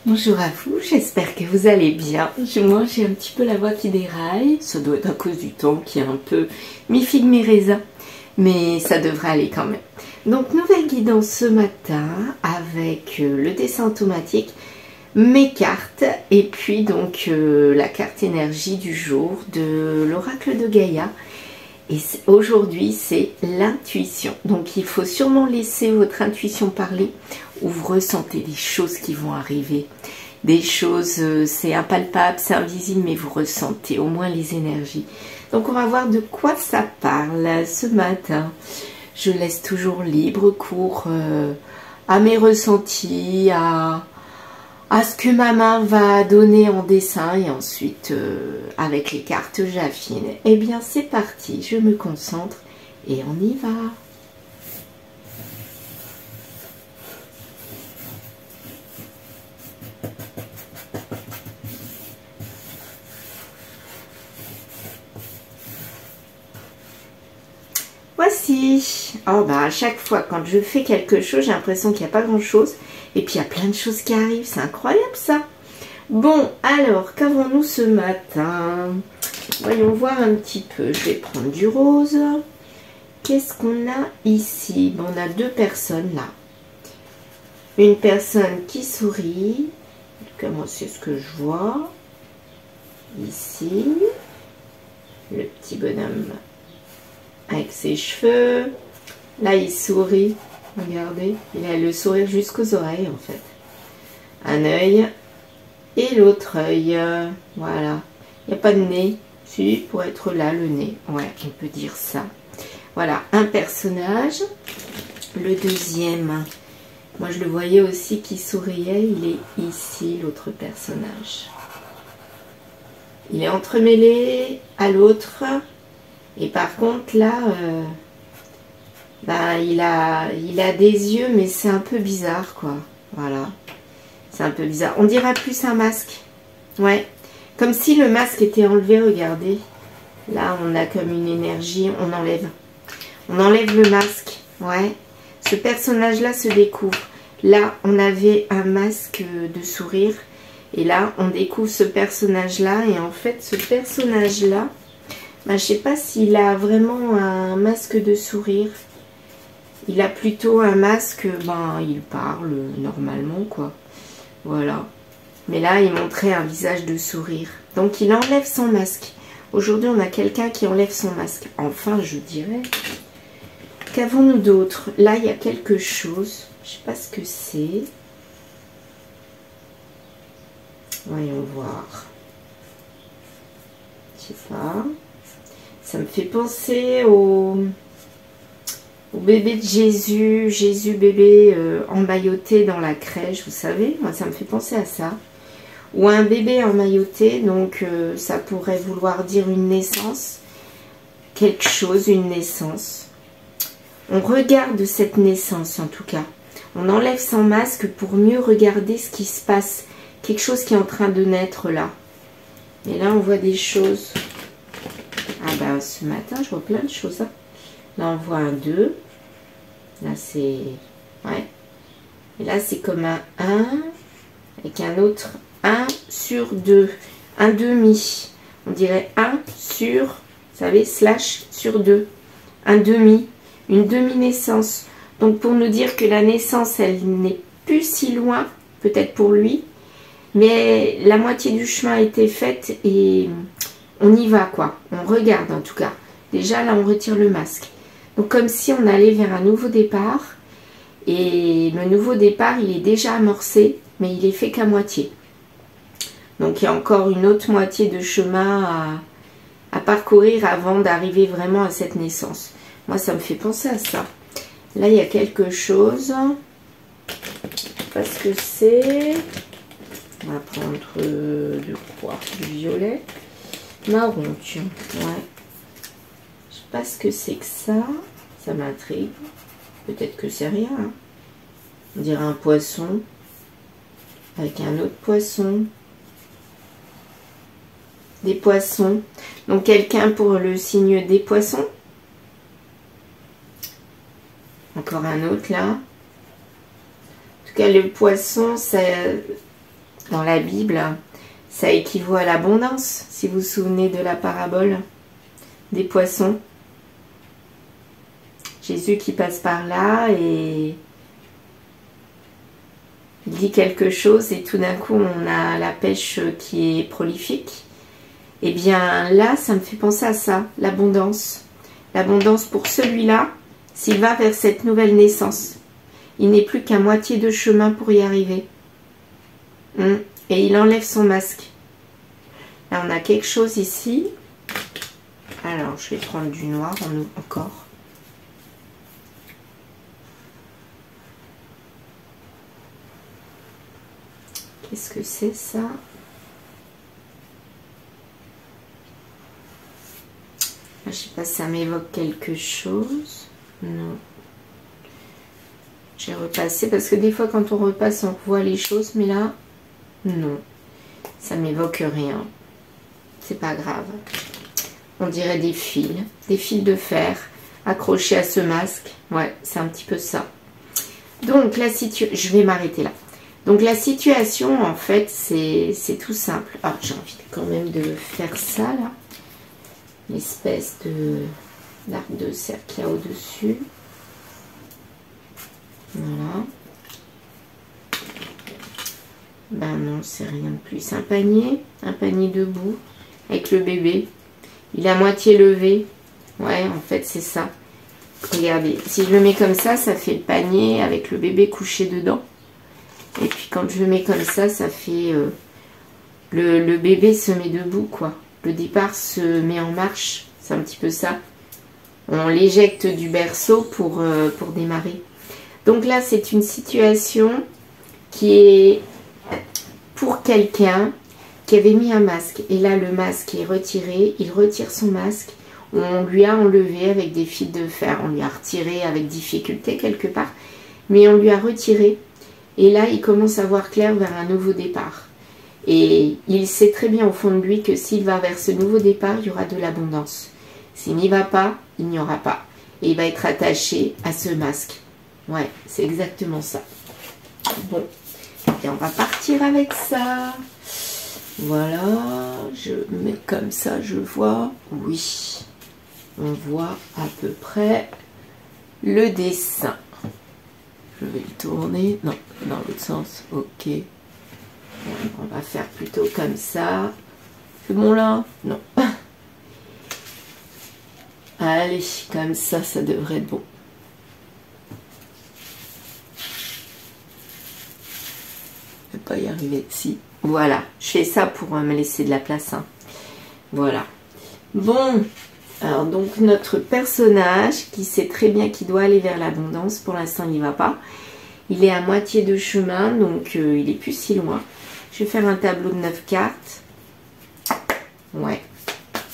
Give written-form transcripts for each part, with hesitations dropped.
Bonjour à vous, j'espère que vous allez bien. Moi j'ai un petit peu la voix qui déraille, ça doit être à cause du temps qui est un peu mi-figue mi-raisin, mais ça devrait aller quand même. Donc nouvelle guidance ce matin avec le dessin automatique, mes cartes et puis donc la carte énergie du jour de l'oracle de Gaïa. Et aujourd'hui c'est l'intuition, donc il faut sûrement laisser votre intuition parler où vous ressentez des choses qui vont arriver, des choses, c'est impalpable, c'est invisible, mais vous ressentez au moins les énergies. Donc on va voir de quoi ça parle ce matin. Je laisse toujours libre cours à mes ressentis, à ce que ma main va donner en dessin et ensuite avec les cartes j'affine. Eh bien c'est parti, je me concentre et on y va. Voici. Oh bah à chaque fois quand je fais quelque chose, j'ai l'impression qu'il n'y a pas grand chose. Et puis il y a plein de choses qui arrivent. C'est incroyable ça. Bon, alors, qu'avons-nous ce matin? Voyons voir un petit peu. Je vais prendre du rose. Qu'est-ce qu'on a ici? Bon, on a deux personnes là. Une personne qui sourit. En tout cas, moi, c'est ce que je vois. Ici. Le petit bonhomme avec ses cheveux. Là, il sourit. Regardez, il a le sourire jusqu'aux oreilles, en fait. Un œil et l'autre œil. Voilà. Il n'y a pas de nez. Si, pour être là, le nez. Ouais, on peut dire ça. Voilà, un personnage. Le deuxième, moi, je le voyais aussi qui souriait. Il est ici, l'autre personnage. Il est entremêlé à l'autre. Et par contre, là... ben, il a des yeux, mais c'est un peu bizarre, quoi. Voilà. C'est un peu bizarre. On dirait plus un masque. Ouais. Comme si le masque était enlevé, regardez. Là, on a comme une énergie, on enlève. On enlève le masque. Ouais. Ce personnage-là se découvre. Là, on avait un masque de sourire. Et là, on découvre ce personnage-là. Et en fait, ce personnage-là, ben, je sais pas s'il a vraiment un masque de sourire. Il a plutôt un masque, ben, il parle normalement, quoi. Voilà. Mais là, il montrait un visage de sourire. Donc, il enlève son masque. Aujourd'hui, on a quelqu'un qui enlève son masque. Enfin, je dirais. Qu'avons-nous d'autre? Là, il y a quelque chose. Je ne sais pas ce que c'est. Voyons voir. Je sais pas. Ça me fait penser au bébé de Jésus, Jésus bébé emmailloté dans la crèche, vous savez, moi ça me fait penser à ça. Ou un bébé emmailloté, donc ça pourrait vouloir dire une naissance, quelque chose, une naissance. On regarde cette naissance en tout cas. On enlève son masque pour mieux regarder ce qui se passe, quelque chose qui est en train de naître là. Et là on voit des choses. Ah bah ce matin je vois plein de choses. Hein. Là, on voit un 2. Là, c'est... Ouais. Et là, c'est comme un 1 avec un autre 1 sur 2. Un demi. On dirait 1 sur, vous savez, slash sur 2. Un demi. Une demi-naissance. Donc, pour nous dire que la naissance, elle n'est plus si loin, peut-être pour lui, mais la moitié du chemin a été faite et on y va, quoi. On regarde, en tout cas. Déjà, là, on retire le masque. Donc comme si on allait vers un nouveau départ. Et le nouveau départ, il est déjà amorcé, mais il est fait qu'à moitié. Donc il y a encore une autre moitié de chemin à parcourir avant d'arriver vraiment à cette naissance. Moi, ça me fait penser à ça. Là, il y a quelque chose. Je sais pas ce que c'est. On va prendre de quoi? Du violet. Marron, tiens. Ouais. Je sais pas ce que c'est que ça. Ça m'intrigue. Peut-être que c'est rien. Hein. On dirait un poisson. Avec un autre poisson. Des poissons. Donc quelqu'un pour le signe des poissons. Encore un autre là. En tout cas le poisson, ça, dans la Bible, ça équivaut à l'abondance, si vous vous souvenez de la parabole des poissons. Jésus qui passe par là et il dit quelque chose et tout d'un coup on a la pêche qui est prolifique. Et bien là, ça me fait penser à ça, l'abondance. L'abondance pour celui-là, s'il va vers cette nouvelle naissance. Il n'est plus qu'à moitié de chemin pour y arriver. Et il enlève son masque. Là, on a quelque chose ici. Alors, je vais prendre du noir encore. Qu'est-ce que c'est ça? Je sais pas si ça m'évoque quelque chose. Non. J'ai repassé parce que des fois quand on repasse on voit les choses, mais là, non. Ça m'évoque rien. C'est pas grave. On dirait des fils de fer accrochés à ce masque. Ouais, c'est un petit peu ça. Donc la situation, je vais m'arrêter là. Donc la situation en fait c'est tout simple. Ah, j'ai envie quand même de faire ça là. L'espèce de l'arc de cercle qu'il y a au-dessus. Voilà. Ben non, c'est rien de plus. Un panier debout avec le bébé. Il est à moitié levé. Ouais, en fait, c'est ça. Regardez, si je le mets comme ça fait le panier avec le bébé couché dedans. Et puis quand je le mets comme ça fait... le bébé se met debout, quoi. Le départ se met en marche. C'est un petit peu ça. On l'éjecte du berceau pour démarrer. Donc là, c'est une situation qui est pour quelqu'un qui avait mis un masque. Et là, le masque est retiré. Il retire son masque. On lui a enlevé avec des fils de fer. On lui a retiré avec difficulté quelque part. Mais on lui a retiré. Et là, il commence à voir clair vers un nouveau départ. Et il sait très bien au fond de lui que s'il va vers ce nouveau départ, il y aura de l'abondance. S'il n'y va pas, il n'y aura pas. Et il va être attaché à ce masque. Ouais, c'est exactement ça. Bon, et on va partir avec ça. Voilà, je mets comme ça, je vois. Oui, on voit à peu près le dessin. Je vais le tourner. Non, dans l'autre sens. Ok. On va faire plutôt comme ça. C'est bon là? Non. Allez, comme ça devrait être bon. Je ne vais pas y arriver. Si. Voilà. Je fais ça pour me laisser de la place. Hein. Voilà. Bon. Alors, donc, notre personnage qui sait très bien qu'il doit aller vers l'abondance. Pour l'instant, il n'y va pas. Il est à moitié de chemin, donc il n'est plus si loin. Je vais faire un tableau de 9 cartes. Ouais.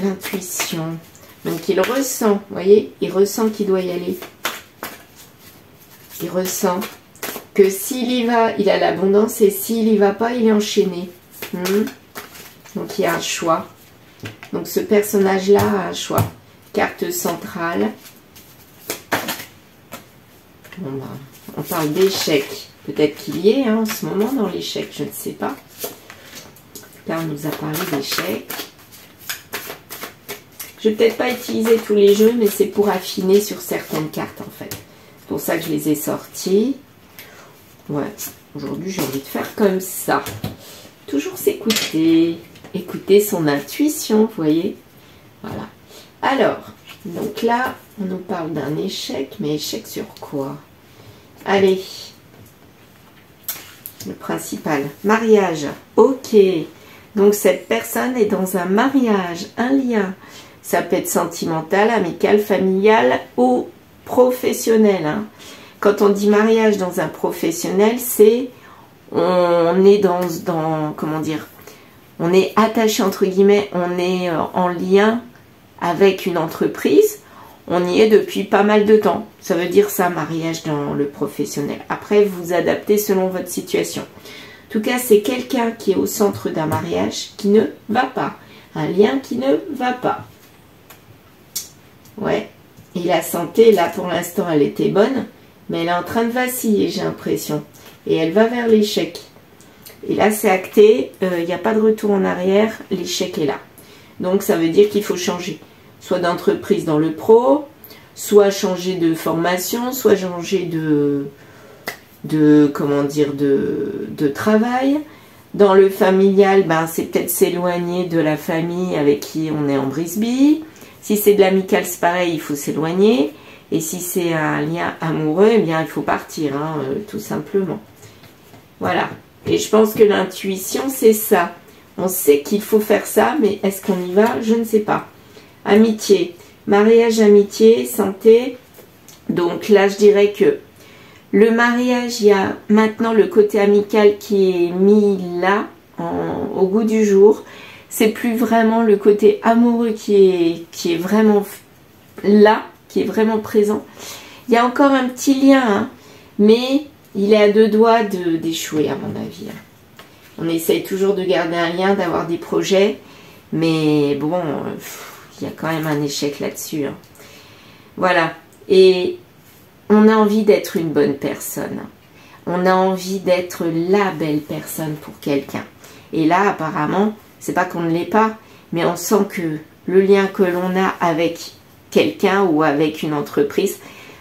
L'intuition. Donc il ressent, vous voyez, il ressent qu'il doit y aller. Il ressent que s'il y va, il a l'abondance et s'il n'y va pas, il est enchaîné. Donc il y a un choix. Donc ce personnage-là a un choix. Carte centrale. Bon, ben, on parle d'échec. Peut-être qu'il y est hein, en ce moment dans l'échec, je ne sais pas. Là, on nous a parlé d'échec. Je ne vais peut-être pas utiliser tous les jeux, mais c'est pour affiner sur certaines cartes, en fait. C'est pour ça que je les ai sorties. Ouais, aujourd'hui, j'ai envie de faire comme ça. Toujours s'écouter. Écouter son intuition, vous voyez. Voilà. Alors, donc là, on nous parle d'un échec, mais échec sur quoi? Allez. Le principal. Mariage. Ok. Donc, cette personne est dans un mariage, un lien. Ça peut être sentimental, amical, familial ou professionnel. Hein. Quand on dit mariage dans un professionnel, c'est on est dans comment dire, on est attaché entre guillemets, on est en lien avec une entreprise. On y est depuis pas mal de temps. Ça veut dire ça, mariage dans le professionnel. Après, vous adaptez selon votre situation. En tout cas, c'est quelqu'un qui est au centre d'un mariage qui ne va pas. Un lien qui ne va pas. Ouais. Et la santé, là, pour l'instant, elle était bonne. Mais elle est en train de vaciller, j'ai l'impression. Et elle va vers l'échec. Et là, c'est acté, il n'y a pas de retour en arrière, l'échec est là. Donc, ça veut dire qu'il faut changer. Soit d'entreprise dans le pro, soit changer de formation, soit changer comment dire, de travail. Dans le familial, ben, c'est peut-être s'éloigner de la famille avec qui on est en brisbille. Si c'est de l'amical, c'est pareil, il faut s'éloigner. Et si c'est un lien amoureux, eh bien, il faut partir, hein, tout simplement. Voilà. Et je pense que l'intuition, c'est ça. On sait qu'il faut faire ça, mais est-ce qu'on y va? Je ne sais pas. Amitié. Mariage, amitié, santé. Donc là, je dirais que le mariage, il y a maintenant le côté amical qui est mis là, au goût du jour. C'est plus vraiment le côté amoureux qui est vraiment là, qui est vraiment présent. Il y a encore un petit lien, hein, mais il est à deux doigts d'échouer, à mon avis. On essaye toujours de garder un lien, d'avoir des projets, mais bon, il y a quand même un échec là-dessus. Hein. Voilà. Et on a envie d'être une bonne personne. On a envie d'être la belle personne pour quelqu'un. Et là, apparemment, c'est pas qu'on ne l'est pas, mais on sent que le lien que l'on a avec quelqu'un ou avec une entreprise,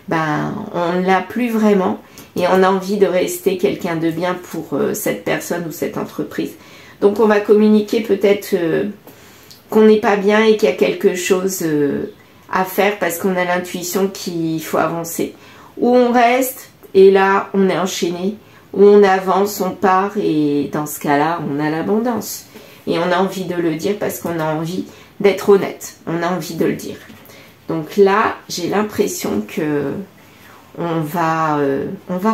ben, on ne l'a plus vraiment. Et on a envie de rester quelqu'un de bien pour cette personne ou cette entreprise. Donc on va communiquer peut-être qu'on n'est pas bien et qu'il y a quelque chose à faire parce qu'on a l'intuition qu'il faut avancer. Ou on reste et là on est enchaîné. Ou on avance, on part et dans ce cas-là on a l'abondance. Et on a envie de le dire parce qu'on a envie d'être honnête. On a envie de le dire. Donc là j'ai l'impression que on va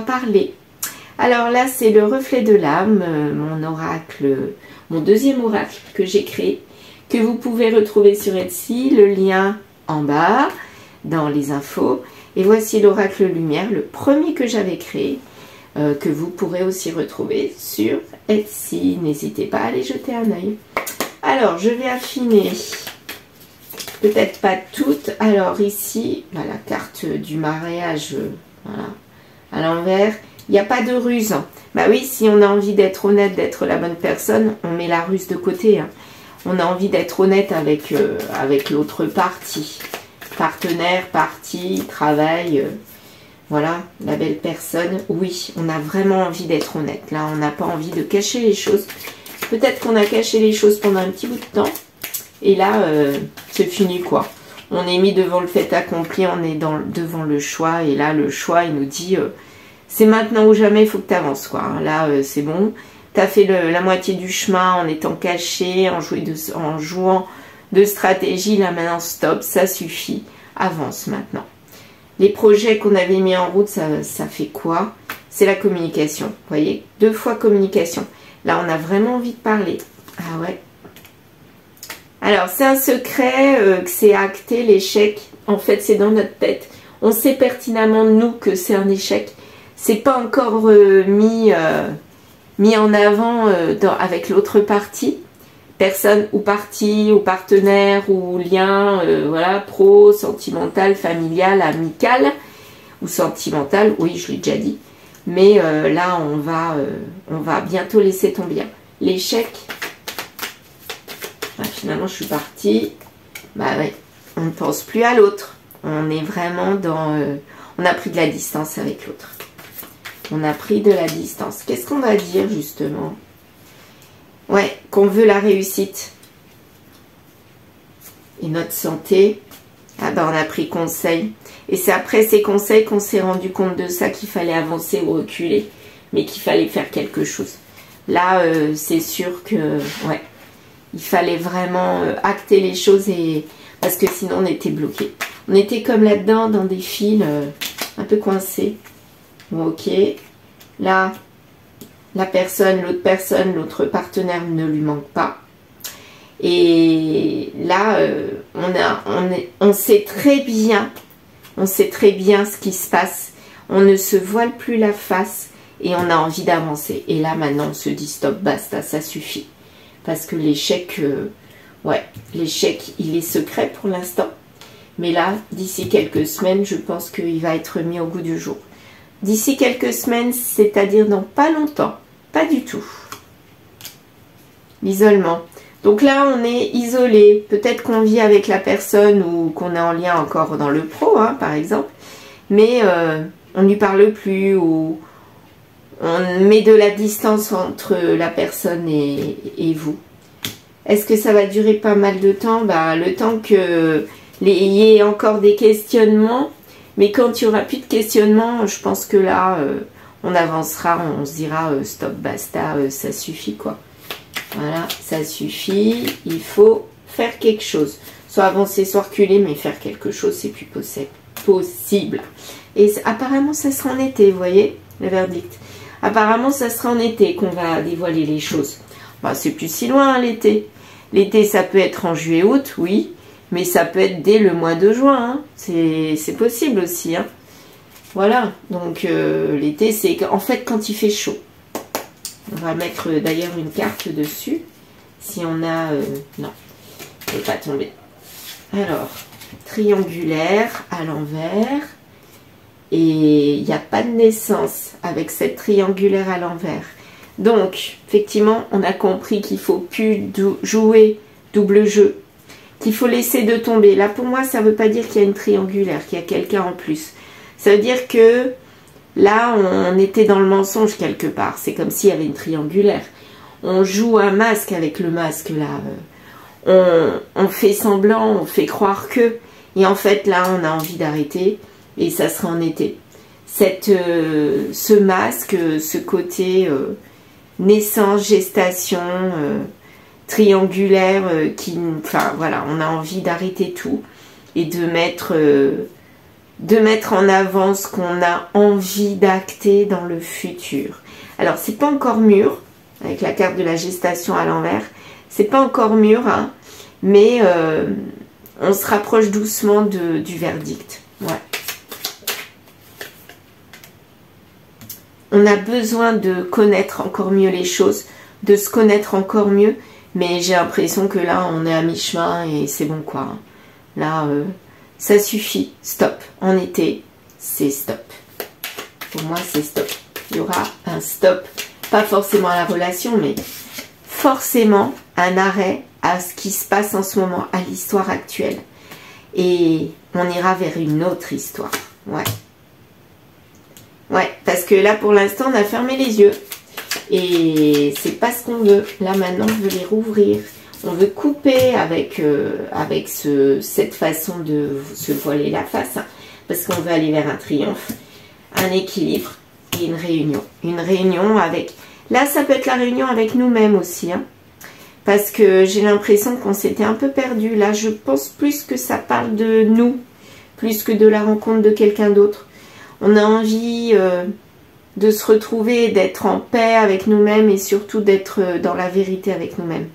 parler. Alors là, c'est le reflet de l'âme, mon oracle, mon deuxième oracle que j'ai créé, que vous pouvez retrouver sur Etsy, le lien en bas, dans les infos. Et voici l'oracle lumière, le premier que j'avais créé, que vous pourrez aussi retrouver sur Etsy. N'hésitez pas à aller jeter un œil. Alors, je vais affiner. Peut-être pas toutes. Alors ici, bah, la carte du mariage, voilà, à l'envers. Il n'y a pas de ruse. Bah oui, si on a envie d'être honnête, d'être la bonne personne, on met la ruse de côté. Hein. On a envie d'être honnête avec, avec l'autre partie. Partenaire, partie, travail. Voilà, la belle personne. Oui, on a vraiment envie d'être honnête. Là, on n'a pas envie de cacher les choses. Peut-être qu'on a caché les choses pendant un petit bout de temps. Et là, c'est fini quoi. On est mis devant le fait accompli, on est devant le choix. Et là, le choix, il nous dit, c'est maintenant ou jamais, il faut que tu avances quoi. Là, c'est bon. Tu as fait la moitié du chemin en étant caché, en jouant de stratégie. Là, maintenant, stop, ça suffit. Avance maintenant. Les projets qu'on avait mis en route, ça fait quoi? C'est la communication. Vous voyez, 2 fois communication. Là, on a vraiment envie de parler. Ah ouais. Alors, c'est un secret que c'est acté, l'échec. En fait, c'est dans notre tête. On sait pertinemment, nous, que c'est un échec. C'est pas encore mis en avant avec l'autre partie. Personne ou partie, ou partenaire, ou lien, voilà, pro, sentimental, familial, amical, ou sentimental, oui, je l'ai déjà dit. Mais là, on va bientôt laisser tomber. L'échec... Ah, finalement, je suis partie. Bah ouais, on ne pense plus à l'autre. On est vraiment dans... on a pris de la distance avec l'autre. On a pris de la distance. Qu'est-ce qu'on va dire, justement? Ouais, qu'on veut la réussite. Et notre santé, ah ben, on a pris conseil. Et c'est après ces conseils qu'on s'est rendu compte de ça, qu'il fallait avancer ou reculer. Mais qu'il fallait faire quelque chose. Là, c'est sûr que... ouais. Il fallait vraiment acter les choses parce que sinon on était bloqué. On était comme là-dedans dans des fils un peu coincés. Bon, ok. Là, la personne, l'autre partenaire ne lui manque pas. Et là, on sait très bien ce qui se passe. On ne se voile plus la face et on a envie d'avancer. Et là, maintenant, on se dit stop, basta, ça suffit. Parce que l'échec, ouais, l'échec, il est secret pour l'instant. Mais là, d'ici quelques semaines, je pense qu'il va être mis au goût du jour. D'ici quelques semaines, c'est-à-dire dans pas longtemps. Pas du tout. L'isolement. Donc là, on est isolé. Peut-être qu'on vit avec la personne ou qu'on est en lien encore dans le pro, hein, par exemple. Mais on ne lui parle plus ou on met de la distance entre la personne et vous. Est-ce que ça va durer pas mal de temps? Bah, le temps que il y ait encore des questionnements. Mais quand il n'y aura plus de questionnements, je pense que là, on avancera, on se dira stop, basta, ça suffit quoi. Voilà, ça suffit, il faut faire quelque chose. Soit avancer, soit reculer, mais faire quelque chose, c'est plus possible. Et apparemment, ça sera en été, vous voyez, le verdict. Apparemment, ça sera en été qu'on va dévoiler les choses. Bah, c'est plus si loin, hein, l'été. L'été, ça peut être en juillet-août, oui, mais ça peut être dès le mois de juin. Hein. C'est possible aussi. Hein. Voilà, donc l'été, c'est en fait quand il fait chaud. On va mettre d'ailleurs une carte dessus. Si on a... non, elle n'est pas tombée. Alors, triangulaire à l'envers. Et il n'y a pas de naissance avec cette triangulaire à l'envers. Donc, effectivement, on a compris qu'il ne faut plus jouer double jeu. Qu'il faut laisser de tomber. Là, pour moi, ça ne veut pas dire qu'il y a une triangulaire, qu'il y a quelqu'un en plus. Ça veut dire que là, on était dans le mensonge quelque part. C'est comme s'il y avait une triangulaire. On joue un masque avec le masque, là. On fait semblant, on fait croire que. Et en fait, là, on a envie d'arrêter. Et ça sera en été. Ce masque, ce côté naissance, gestation, triangulaire, enfin, voilà, on a envie d'arrêter tout. Et de mettre en avant ce qu'on a envie d'acter dans le futur. Alors, c'est pas encore mûr, avec la carte de la gestation à l'envers. C'est pas encore mûr, hein, mais on se rapproche doucement du verdict. Ouais. On a besoin de connaître encore mieux les choses, de se connaître encore mieux, mais j'ai l'impression que là, on est à mi-chemin et c'est bon quoi. Hein. Là, ça suffit. Stop. En été, c'est stop. Pour moi, c'est stop. Il y aura un stop. Pas forcément à la relation, mais forcément un arrêt à ce qui se passe en ce moment, à l'histoire actuelle. Et on ira vers une autre histoire. Ouais. Ouais, parce que là, pour l'instant, on a fermé les yeux. Et c'est pas ce qu'on veut. Là, maintenant, on veut les rouvrir. On veut couper avec cette façon de se voiler la face. Hein, parce qu'on veut aller vers un triomphe, un équilibre et une réunion. Une réunion avec... Là, ça peut être la réunion avec nous-mêmes aussi. Hein, parce que j'ai l'impression qu'on s'était un peu perdu. Là, je pense plus que ça parle de nous. Plus que de la rencontre de quelqu'un d'autre. On a envie de se retrouver, d'être en paix avec nous-mêmes et surtout d'être dans la vérité avec nous-mêmes.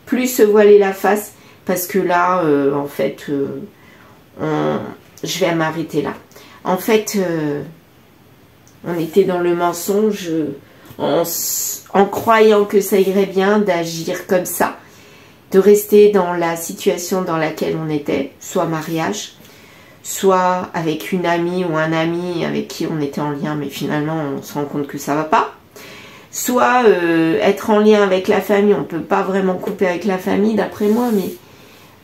Plus se voiler la face, parce que là, en fait, je vais m'arrêter là. En fait, on était dans le mensonge en croyant que ça irait bien d'agir comme ça, de rester dans la situation dans laquelle on était, soit mariage, soit avec une amie ou un ami avec qui on était en lien, mais finalement on se rend compte que ça va pas. Soit être en lien avec la famille, on ne peut pas vraiment couper avec la famille d'après moi, mais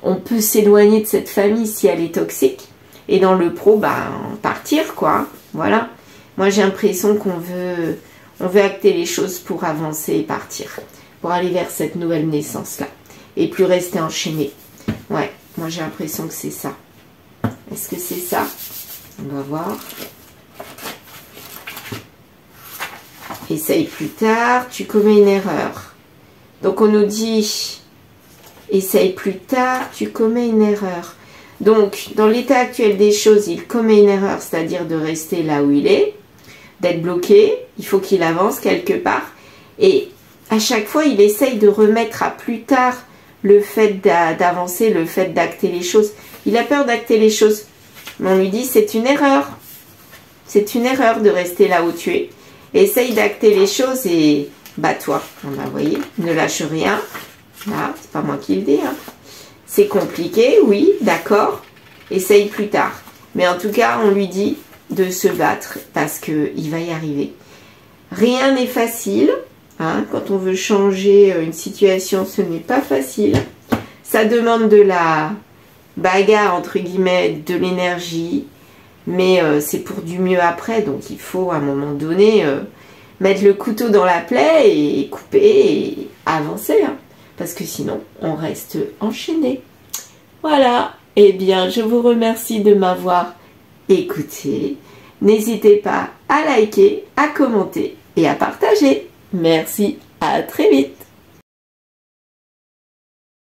on peut s'éloigner de cette famille si elle est toxique. Et dans le pro, bah, partir quoi, voilà. Moi j'ai l'impression qu'on veut acter les choses pour avancer et partir, pour aller vers cette nouvelle naissance là, et plus rester enchaîné. Ouais, moi j'ai l'impression que c'est ça. Est-ce que c'est ça? On va voir. Essaye plus tard, tu commets une erreur. Donc on nous dit, essaye plus tard, tu commets une erreur. Donc dans l'état actuel des choses, il commet une erreur, c'est-à-dire de rester là où il est, d'être bloqué, il faut qu'il avance quelque part. Et à chaque fois, il essaye de remettre à plus tard le fait d'avancer, le fait d'acter les choses. Il a peur d'acter les choses. Mais on lui dit, c'est une erreur. C'est une erreur de rester là où tu es. Essaye d'acter les choses et bats-toi. Vous voyez, ne lâche rien. Là, c'est pas moi qui le dis. Hein. C'est compliqué, oui, d'accord. Essaye plus tard. Mais en tout cas, on lui dit de se battre parce qu'il va y arriver. Rien n'est facile. Hein, quand on veut changer une situation, ce n'est pas facile. Ça demande de la bagarre, entre guillemets, de l'énergie. Mais c'est pour du mieux après. Donc il faut à un moment donné mettre le couteau dans la plaie et couper et avancer. Hein, parce que sinon, on reste enchaîné. Voilà. Eh bien, je vous remercie de m'avoir écouté. N'hésitez pas à liker, à commenter et à partager. Merci, à très vite.